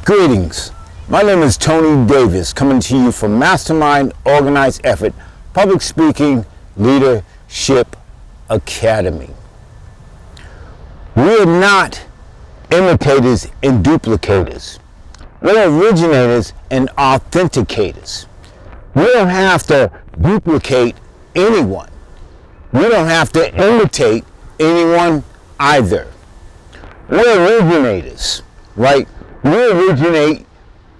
Greetings. My name is Tony Davis, coming to you from Mastermind Organized Effort Public Speaking Leadership Academy. We are not imitators and duplicators. We're originators and authenticators. We don't have to duplicate anyone. We don't have to imitate anyone either. We're originators, right? We originate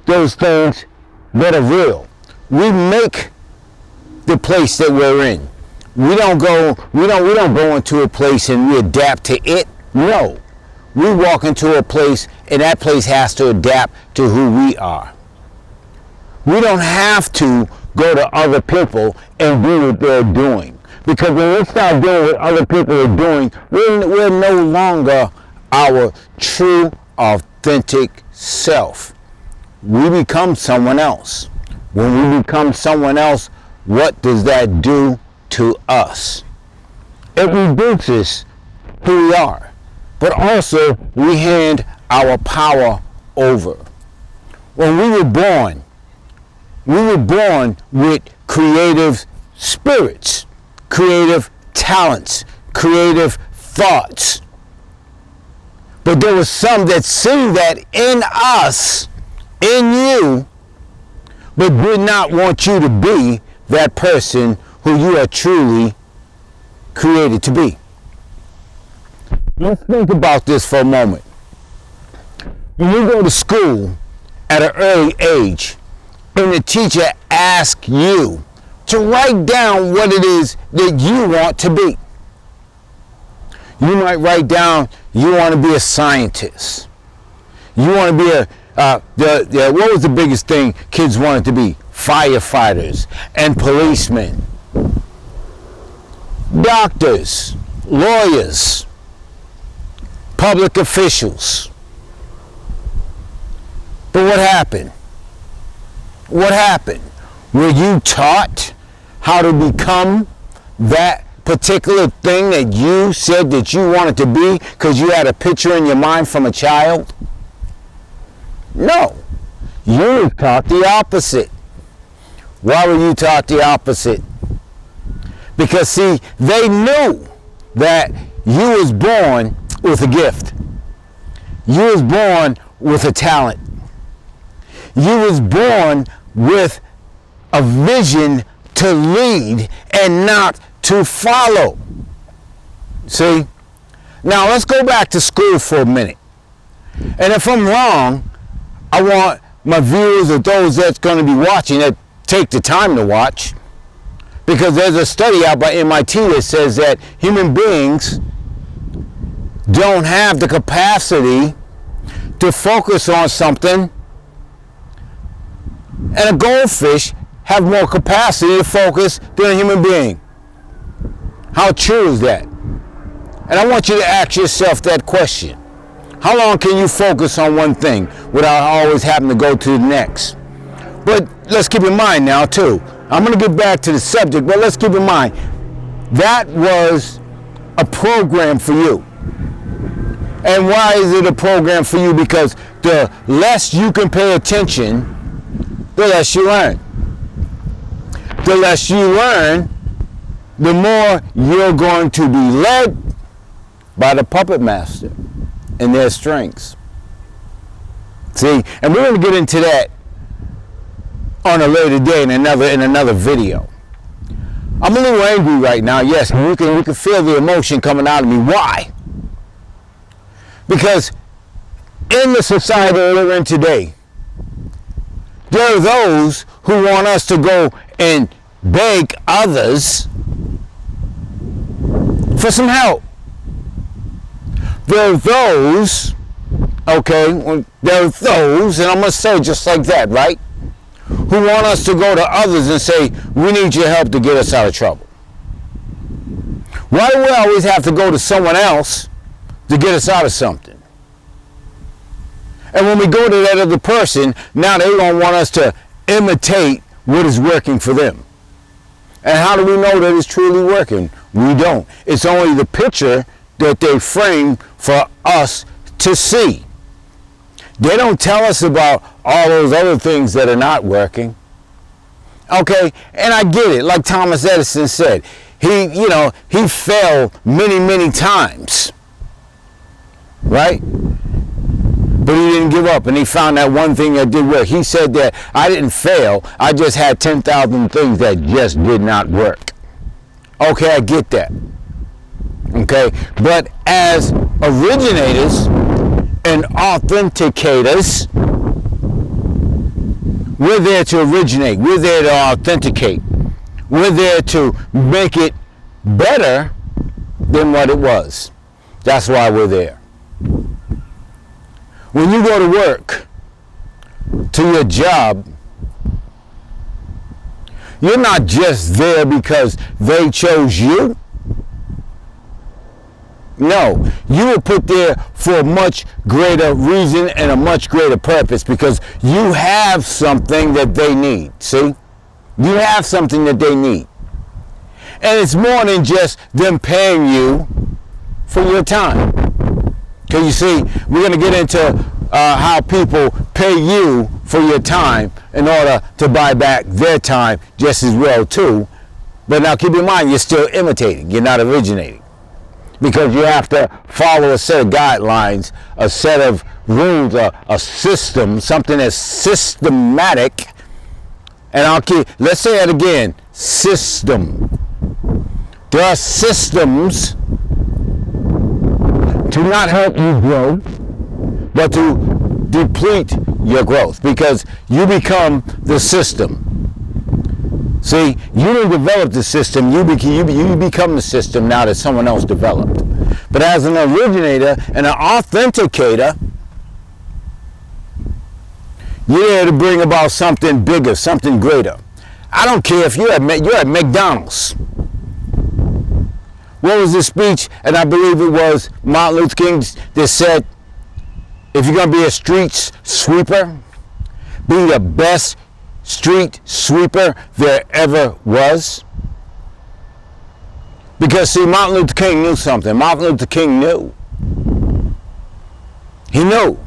those things that are real. We make the place that we're in. We don't go into a place and we adapt to it. No. We walk into a place and that place has to adapt to who we are. We don't have to go to other people and do what they're doing. Because when we start doing what other people are doing, we're no longer our true, authentic self. We become someone else. When we become someone else, what does that do to us? It reduces who we are, but also we hand our power over. When we were born with creative spirits, creative talents, creative thoughts. But there was some that see that in us, in you, but did not want you to be that person who you are truly created to be. Let's think about this for a moment. When you go to school at an early age, and the teacher asks you to write down what it is that you want to be. You might write down you want to be a scientist. You want to be what was the biggest thing kids wanted to be? Firefighters and policemen. Doctors, lawyers, public officials. But what happened? What happened? Were you taught how to become that particular thing that you said that you wanted to be because you had a picture in your mind from a child? No. You were taught the opposite. Why were you taught the opposite? Because see, they knew that you was born with a gift. You was born with a talent. You was born with a vision to lead and not to follow. See? Now let's go back to school for a minute. And if I'm wrong, I want my viewers or those that's going to be watching that take the time to watch, because there's a study out by MIT that says that human beings don't have the capacity to focus on something, and a goldfish have more capacity to focus than a human being. How true is that? And I want you to ask yourself that question. How long can you focus on one thing without always having to go to the next? But let's keep in mind now too, I'm going to get back to the subject, but let's keep in mind, that was a program for you. And why is it a program for you? Because the less you can pay attention, the less you learn. The less you learn, the more you're going to be led by the puppet master and their strengths. See, and we're going to get into that on a later day in another video. I'm a little angry right now, yes, and you can feel the emotion coming out of me. Why? Because in the society that we're in today, there are those who want us to go and beg others for some help. There are those, and I'm going to say just like that, right? Who want us to go to others and say, we need your help to get us out of trouble. Why do we always have to go to someone else to get us out of something? And when we go to that other person, now they don't want us to imitate what is working for them. And how do we know that it's truly working? We don't. It's only the picture that they frame for us to see. They don't tell us about all those other things that are not working. Okay, and I get it. Like Thomas Edison said, he failed many, many times, right? But he didn't give up, and he found that one thing that did work. He said that I didn't fail. I just had 10,000 things that just did not work. Okay, I get that. Okay, but as originators and authenticators, we're there to originate. We're there to authenticate. We're there to make it better than what it was. That's why we're there. When you go to work, to your job, you're not just there because they chose you. No, you were put there for a much greater reason and a much greater purpose, because you have something that they need. See? You have something that they need. And it's more than just them paying you for your time. Because you see, we're going to get into how people pay you for your time in order to buy back their time just as well too. But now keep in mind, you're still imitating. You're not originating. Because you have to follow a set of guidelines, a set of rules, a system, something that's systematic. And let's say it again, system. There are systems to not help you grow, but to deplete your growth, because you become the system. See, you didn't develop the system, you become the system now that someone else developed. But as an originator and an authenticator, you're there to bring about something bigger, something greater. I don't care if you're at McDonald's. What was the speech? And I believe it was Martin Luther King that said, if you're going to be a street sweeper, be the best street sweeper there ever was. Because see, Martin Luther King knew something. Martin Luther King knew. He knew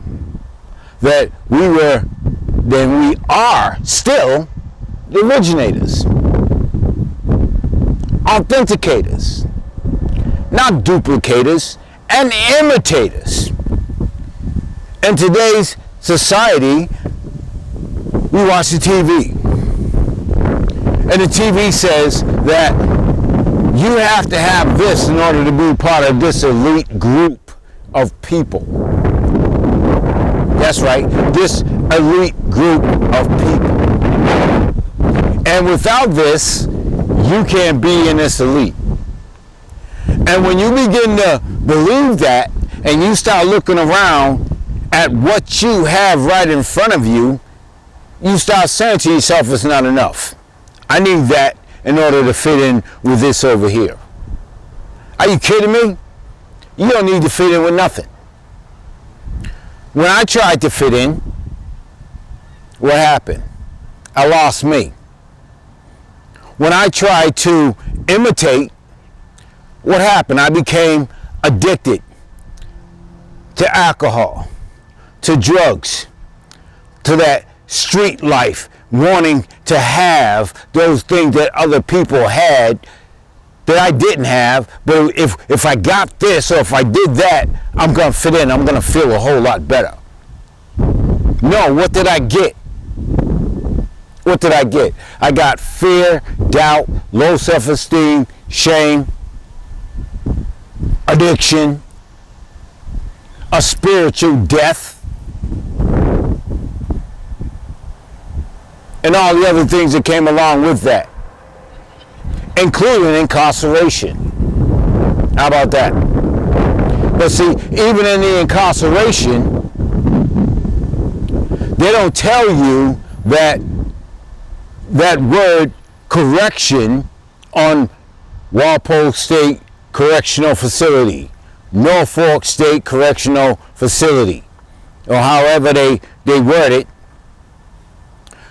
that we are still the originators, authenticators, not duplicators, and imitators. In today's society, we watch the TV. And the TV says that you have to have this in order to be part of this elite group of people. That's right, this elite group of people. And without this, you can't be in this elite. And when you begin to believe that, and you start looking around at what you have right in front of you, you start saying to yourself, it's not enough. I need that in order to fit in with this over here. Are you kidding me? You don't need to fit in with nothing. When I tried to fit in, what happened? I lost me. When I tried to imitate, what happened? I became addicted to alcohol, to drugs, to that street life, wanting to have those things that other people had that I didn't have. But if I got this, or if I did that, I'm going to fit in. I'm going to feel a whole lot better. No, what did I get? What did I get? I got fear, doubt, low self-esteem, shame, addiction, a spiritual death, and all the other things that came along with that, including incarceration. How about that? But see, even in the incarceration, they don't tell you that word correction on Walpole State Correctional Facility, Norfolk State Correctional Facility, or however they word it.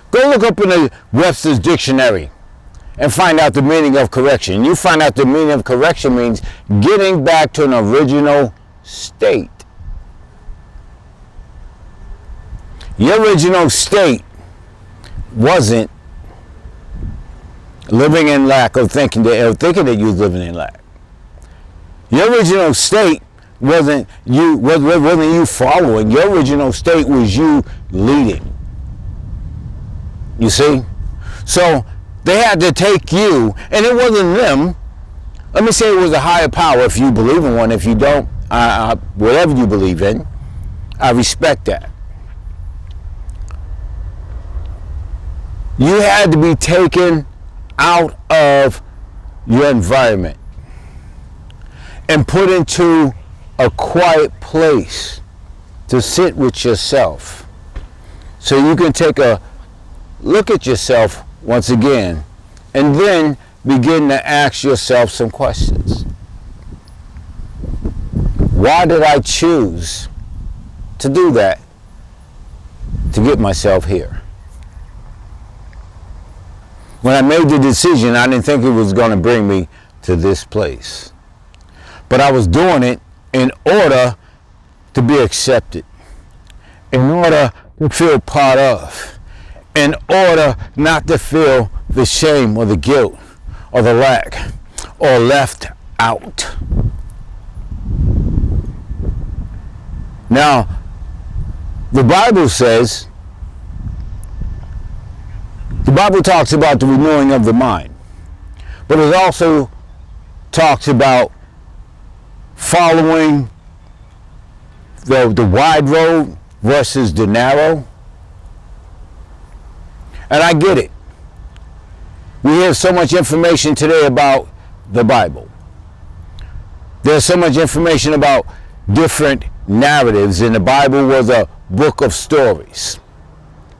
Go look up in the Webster's Dictionary and find out the meaning of correction. You find out the meaning of correction means getting back to an original state. Your original state wasn't living in lack or thinking that you was living in lack. Your original state wasn't you following. Your original state was you leading. You see? So they had to take you, and it wasn't them. Let me say it was a higher power if you believe in one. If you don't, whatever you believe in, I respect that. You had to be taken out of your environment and put into a quiet place to sit with yourself so you can take a look at yourself once again and then begin to ask yourself some questions. Why did I choose to do that to get myself here? When I made the decision, I didn't think it was going to bring me to this place. But I was doing it in order to be accepted, in order to feel part of, in order not to feel the shame or the guilt or the lack or left out. Now, the Bible says, the Bible talks about the renewing of the mind, but it also talks about following the wide road versus the narrow. And I get it. We have so much information today about the Bible. There's so much information about different narratives, and the Bible was a book of stories.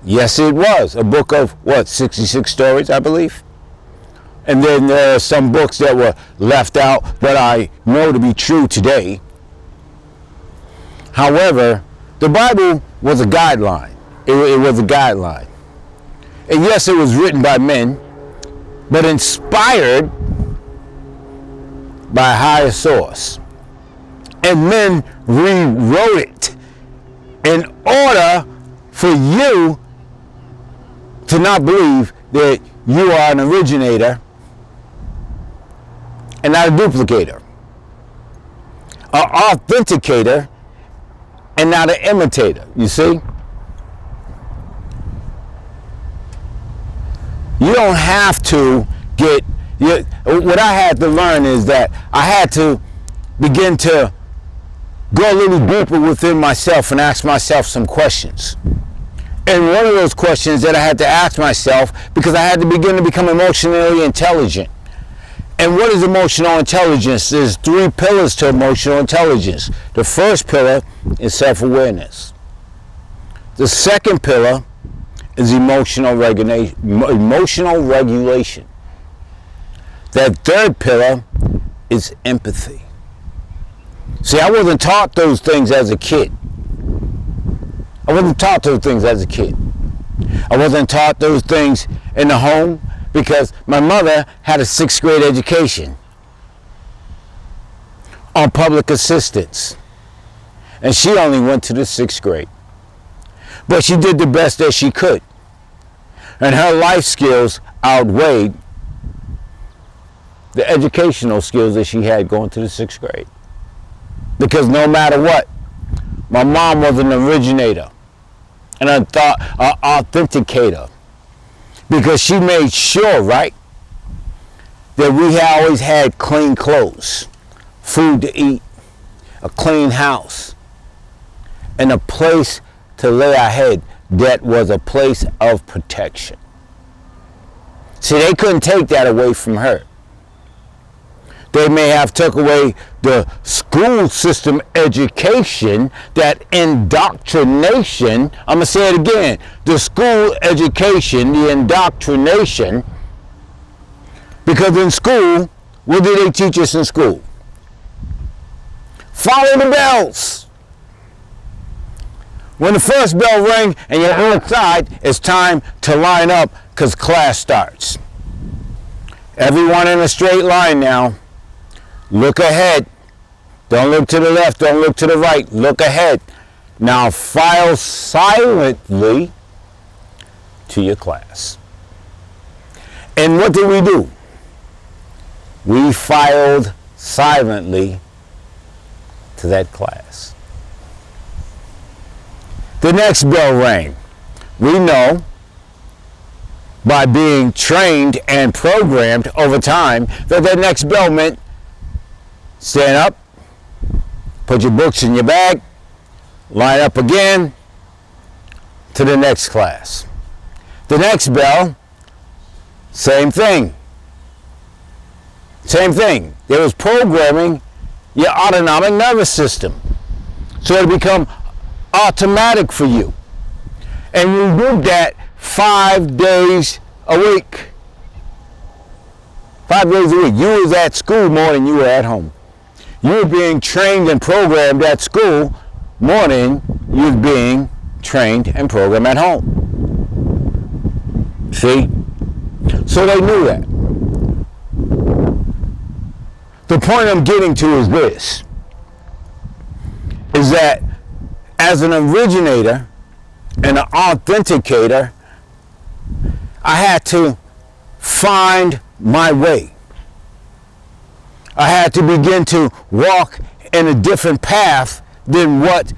Yes, it was a book of 66 stories, I believe. And then there are some books that were left out that I know to be true today. However, the Bible was a guideline. It was a guideline. And yes, it was written by men, but inspired by a higher source. And men rewrote it in order for you to not believe that you are an originator and not a duplicator, an authenticator and not an imitator. You see? You don't have to what I had to learn is that I had to begin to go a little deeper within myself and ask myself some questions. And one of those questions that I had to ask myself, because I had to begin to become emotionally intelligent. And what is emotional intelligence? There's 3 pillars to emotional intelligence. The first pillar is self-awareness. The second pillar is emotional regulation. That third pillar is empathy. See, I wasn't taught those things as a kid. I wasn't taught those things as a kid. I wasn't taught those things in the home because my mother had a 6th grade education on public assistance. And she only went to the 6th grade. But she did the best that she could. And her life skills outweighed the educational skills that she had going to the 6th grade. Because no matter what, my mom was an originator and an authenticator. Because she made sure, right, that we always had clean clothes, food to eat, a clean house, and a place to lay our head that was a place of protection. See, they couldn't take that away from her. They may have took away the school system education, that indoctrination. I'm going to say it again. The school education, the indoctrination. Because in school, what did they teach us in school? Follow the bells. When the first bell rings and you're outside, it's time to line up because class starts. Everyone in a straight line now. Look ahead. Don't look to the left. Don't look to the right. Look ahead. Now file silently to your class. And what did we do? We filed silently to that class. The next bell rang. We know by being trained and programmed over time that that next bell meant stand up, put your books in your bag, line up again to the next class. The next bell, same thing. Same thing. There was programming your autonomic nervous system so it become automatic for you. And you did that 5 days a week. 5 days a week. You was at school more than you were at home. You were being trained and programmed at school more than you was being trained and programmed at home. See? So they knew that. The point I'm getting to is this, is that as an originator and an authenticator, I had to find my way. I had to begin to walk in a different path than what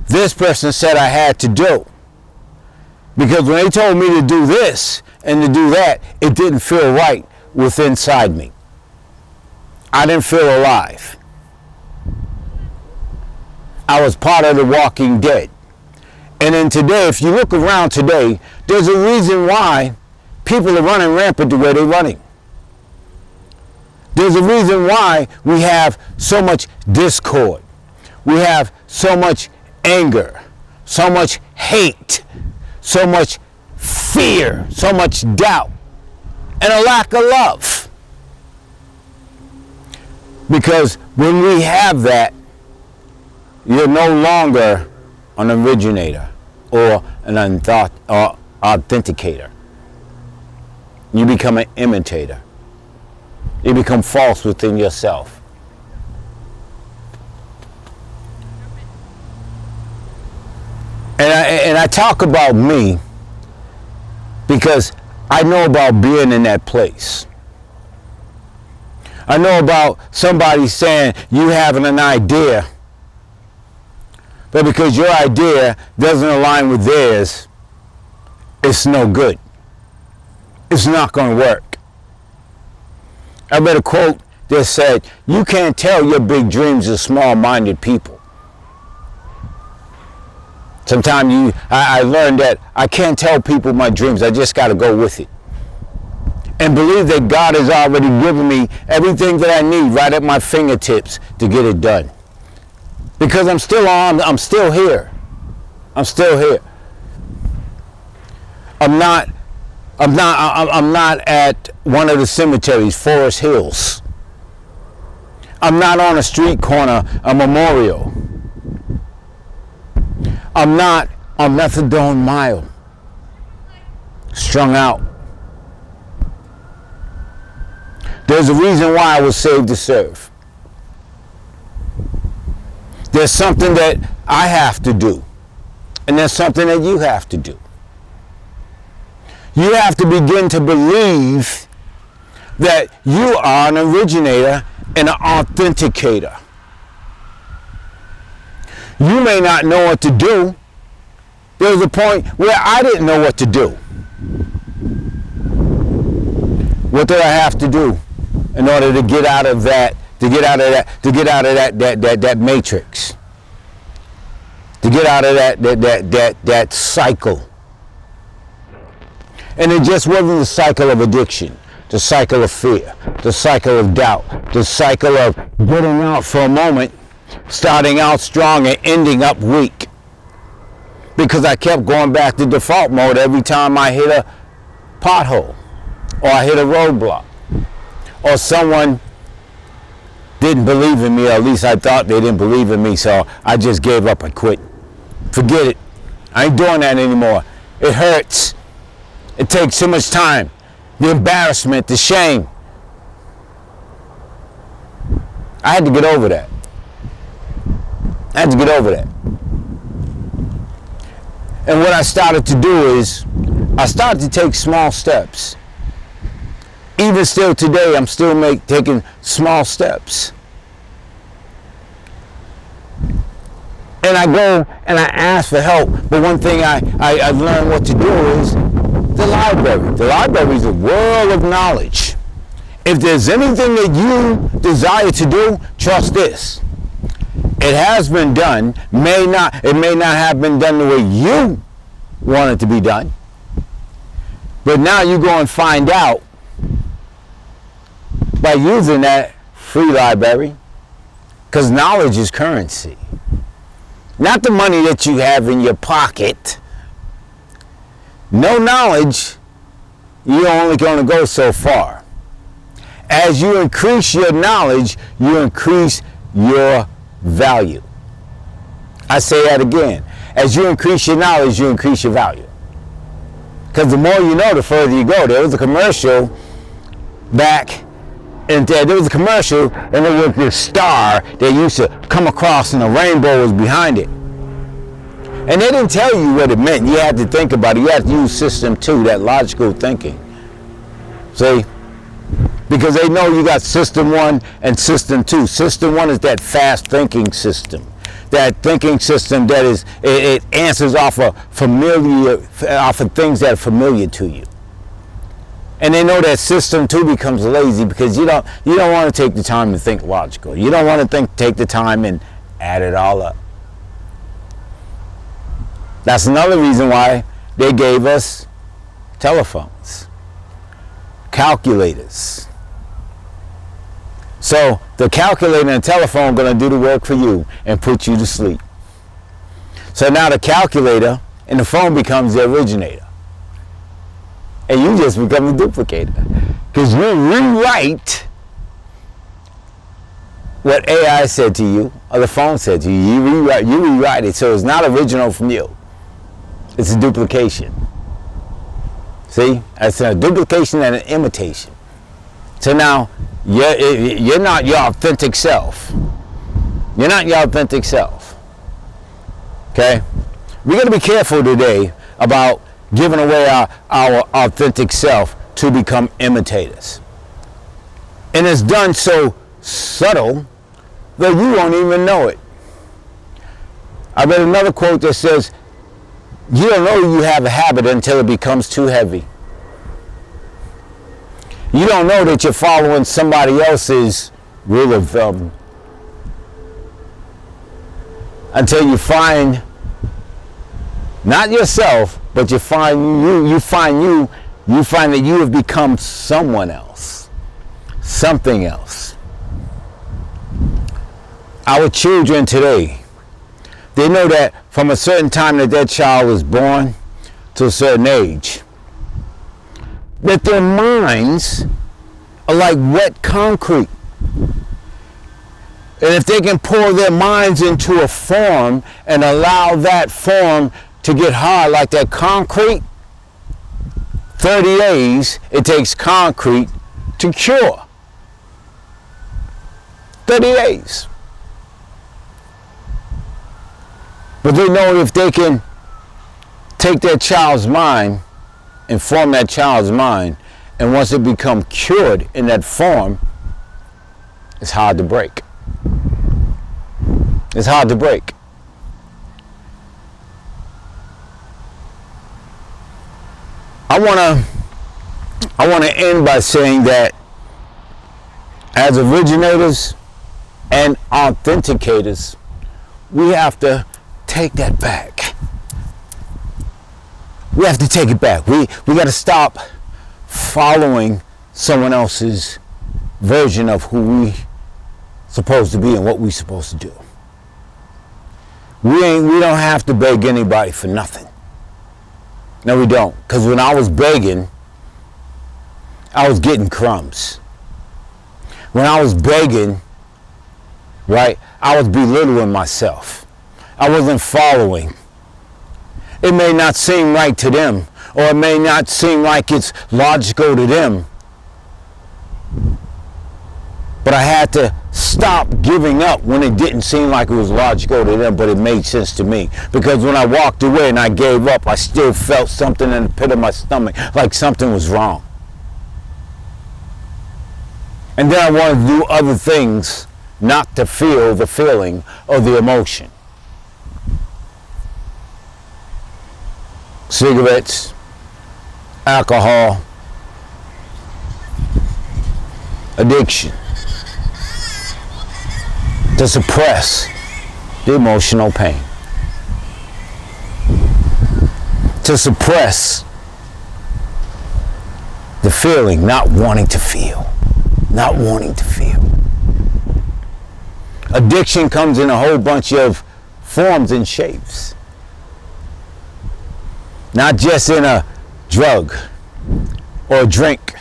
this person said I had to do. Because when they told me to do this and to do that, it didn't feel right within inside me. I didn't feel alive. I was part of the walking dead. And then today, if you look around today, there's a reason why people are running rampant the way they're running. There's a reason why we have so much discord. We have so much anger, so much hate, so much fear, so much doubt, and a lack of love. Because when we have that, you're no longer an originator or an authenticator. You become an imitator. You become false within yourself. And I talk about me because I know about being in that place. I know about somebody saying you having an idea, but because your idea doesn't align with theirs, it's no good. It's not going to work. I read a quote that said, you can't tell your big dreams to small-minded people. Sometimes I learned that I can't tell people my dreams. I just got to go with it. And believe that God has already given me everything that I need right at my fingertips to get it done. Because I'm still here. I'm still here. I'm not at one of the cemeteries, Forest Hills. I'm not on a street corner, a memorial. I'm not on methadone mild, strung out. There's a reason why I was saved to serve. There's something that I have to do, and there's something that you have to do. You have to begin to believe that you are an originator and an authenticator. You may not know what to do. There was a point where I didn't know what to do. What did I have to do in order to get out of that, that matrix? To get out of that cycle. And it just wasn't the cycle of addiction, the cycle of fear, the cycle of doubt, the cycle of getting out for a moment, starting out strong and ending up weak. Because I kept going back to default mode every time I hit a pothole, or I hit a roadblock, or someone didn't believe in me, or at least I thought they didn't believe in me, so I just gave up and quit. Forget it. I ain't doing that anymore. It hurts. It takes so much time. The embarrassment, the shame. I had to get over that. I had to get over that. And what I started to do is I started to take small steps. Even still today, I'm still taking small steps. And I go and I ask for help. But one thing I learned what to do is the library. The library is a world of knowledge. If there's anything that you desire to do, trust this. It has been done. It may not have been done the way you want it to be done. But now you go and find out by using that free library, because knowledge is currency. Not the money that you have in your pocket. No knowledge, you're only going to go so far. As you increase your knowledge, you increase your value. I say that again. As you increase your knowledge, you increase your value. Because the more you know, the further you go. There was a commercial back, and there was a commercial, and it was this star that used to come across, and the rainbow was behind it. And they didn't tell you what it meant. You had to think about it. You had to use system 2, that logical thinking. See? Because they know you got system 1 and system 2. System 1 is that fast thinking system. That thinking system that is, it answers off of things that are familiar to you. And they know that system 2 becomes lazy because you don't want to take the time to think logical. You don't want to take the time and add it all up. That's another reason why they gave us telephones, calculators. So the calculator and telephone are going to do the work for you and put you to sleep. So now the calculator and the phone becomes the originator. And you just become the duplicator. Because you rewrite what AI said to you or the phone said to you. You rewrite it, so it's not original from you. It's a duplication. See? It's a duplication and an imitation. So now, you're not your authentic self. You're not your authentic self. Okay? We're going to be careful today about giving away our authentic self to become imitators. And it's done so subtle that you won't even know it. I read another quote that says, you don't know you have a habit until it becomes too heavy. You don't know that you're following somebody else's rule of thumb until you find not yourself, but you find that you have become someone else, something else. Our children today, they know that from a certain time that their child was born to a certain age, that their minds are like wet concrete. And if they can pour their minds into a form and allow that form to get hard like that concrete, 30 days it takes concrete to cure. 30 days. But they know if they can take their child's mind and form that child's mind, and once it becomes cured in that form, it's hard to break. It's hard to break. I want to end by saying that as originators and authenticators, we have to take that back. We have to take it back. We got to stop following someone else's version of who we supposed to be and what we supposed to do. We don't have to beg anybody for nothing. No, we don't. Because when I was begging, I was getting crumbs. When I was begging, right, I was belittling myself. I wasn't following. It may not seem right to them, or it may not seem like it's logical to them. But I had to stop giving up when it didn't seem like it was logical to them, but it made sense to me. Because when I walked away and I gave up, I still felt something in the pit of my stomach, like something was wrong. And then I wanted to do other things, not to feel the feeling or the emotion. Cigarettes, alcohol, addiction, to suppress the emotional pain, to suppress the feeling, not wanting to feel. Addiction comes in a whole bunch of forms and shapes. Not just in a drug or a drink,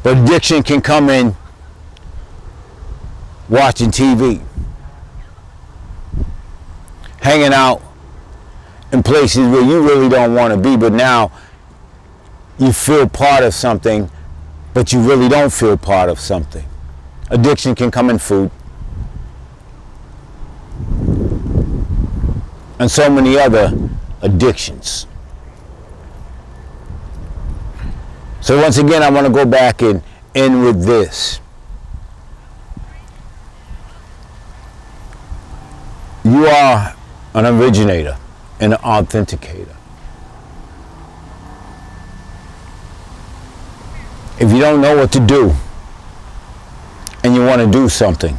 but addiction can come in watching TV, hanging out in places where you really don't want to be, but now you feel part of something, but you really don't feel part of something. Addiction can come in food and so many other addictions. So once again, I want to go back and end with this. You are an originator and an authenticator. If you don't know what to do and you want to do something,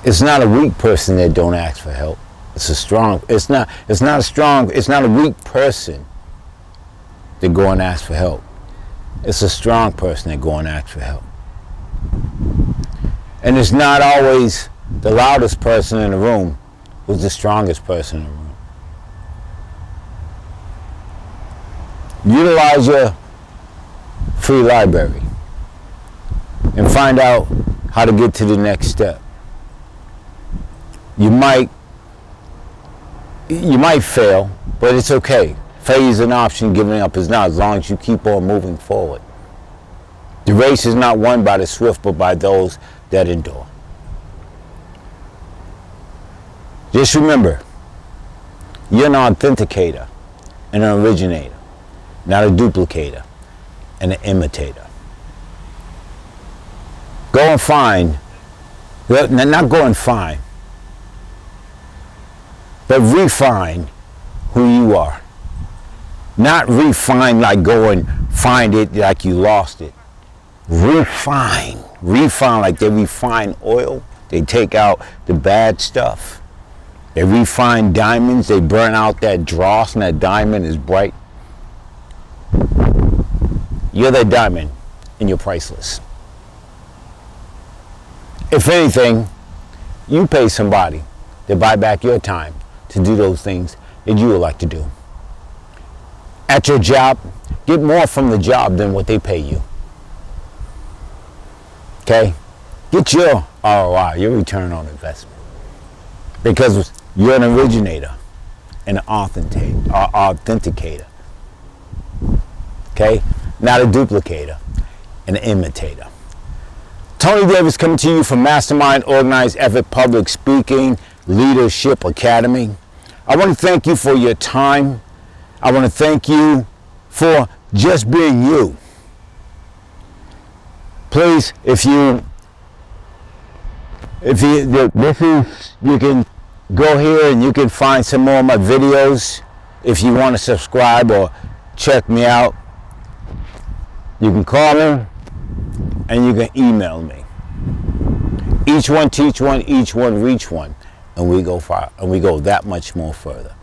it's not a weak person that don't ask for help. It's not a weak person that go and ask for help. It's a strong person that go and ask for help. And it's not always the loudest person in the room who's the strongest person in the room. Utilize your free library and find out how to get to the next step. You might fail, but it's okay. Failure is an option, giving up is not, as long as you keep on moving forward. The race is not won by the swift, but by those that endure. Just remember, you're an authenticator and an originator, not a duplicator and an imitator. Go and find, not go and find, but refine who you are. Not refine like go and find it like you lost it. Refine like they refine oil. They take out the bad stuff. They refine diamonds. They burn out that dross and that diamond is bright. You're that diamond and you're priceless. If anything, you pay somebody to buy back your time to do those things that you would like to do. At your job, get more from the job than what they pay you. Okay? Get your ROI, your return on investment. Because you're an originator and an authenticator. Okay? Not a duplicator, an imitator. Tony Davis coming to you from Mastermind Organized Effort Public Speaking Leadership Academy. I want to thank you for your time. I want to thank you for just being you. Please, you can go here and you can find some more of my videos. If you want to subscribe or check me out, you can call me and you can email me. Each one teach one, each one reach one, and we go far, and we go that much more further.